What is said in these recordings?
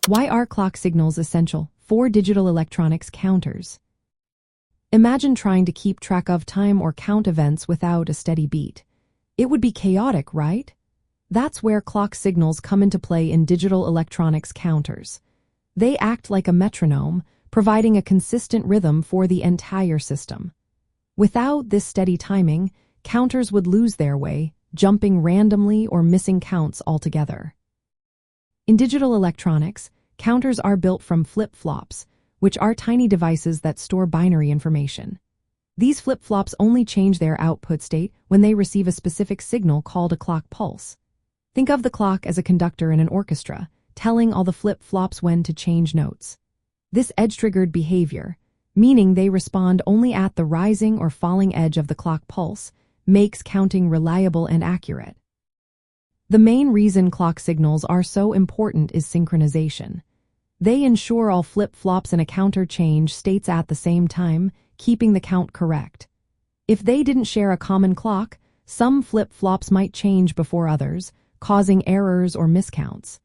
Why are clock signals essential for digital electronics counters? Imagine trying to keep track of time or count events without a steady beat. It would be chaotic, right? That's where clock signals come into play in digital electronics counters. They act like a metronome, providing a consistent rhythm for the entire system. Without this steady timing, counters would lose their way, jumping randomly or missing counts altogether. In digital electronics, counters are built from flip-flops, which are tiny devices that store binary information. These flip-flops only change their output state when they receive a specific signal called a clock pulse. Think of the clock as a conductor in an orchestra, telling all the flip-flops when to change notes. This edge-triggered behavior, meaning they respond only at the rising or falling edge of the clock pulse, makes counting reliable and accurate. The main reason clock signals are so important is synchronization. They ensure all flip-flops in a counter change states at the same time, keeping the count correct. If they didn't share a common clock, some flip-flops might change before others, causing errors or miscounts.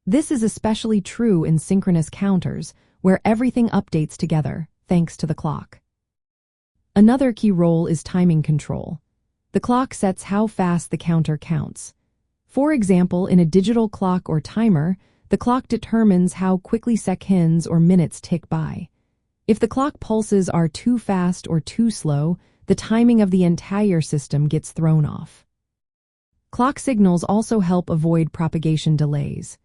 This is especially true in synchronous counters, where everything updates together, thanks to the clock. Another key role is timing control. The clock sets how fast the counter counts. For example, in a digital clock or timer, the clock determines how quickly seconds or minutes tick by. If the clock pulses are too fast or too slow, the timing of the entire system gets thrown off. Clock signals also help avoid propagation delays.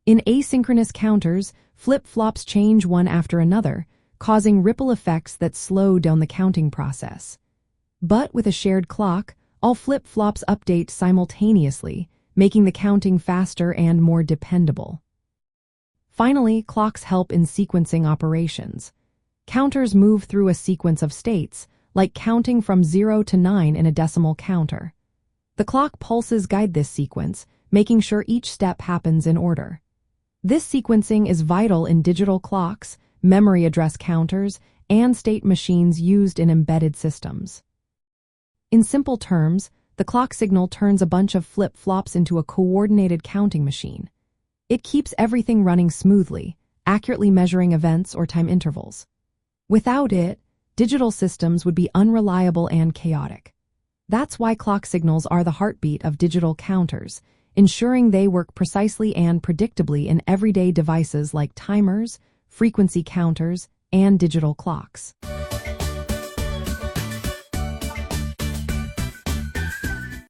In asynchronous counters, flip-flops change one after another, causing ripple effects that slow down the counting process. But with a shared clock, all flip-flops update simultaneously, making the counting faster and more dependable. Finally, clocks help in sequencing operations. Counters move through a sequence of states, like counting from 0 to 9 in a decimal counter. The clock pulses guide this sequence, making sure each step happens in order. This sequencing is vital in digital clocks, memory address counters, and state machines used in embedded systems. In simple terms, the clock signal turns a bunch of flip-flops into a coordinated counting machine. It keeps everything running smoothly, accurately measuring events or time intervals. Without it, digital systems would be unreliable and chaotic. That's why clock signals are the heartbeat of digital counters, ensuring they work precisely and predictably in everyday devices like timers, frequency counters, and digital clocks.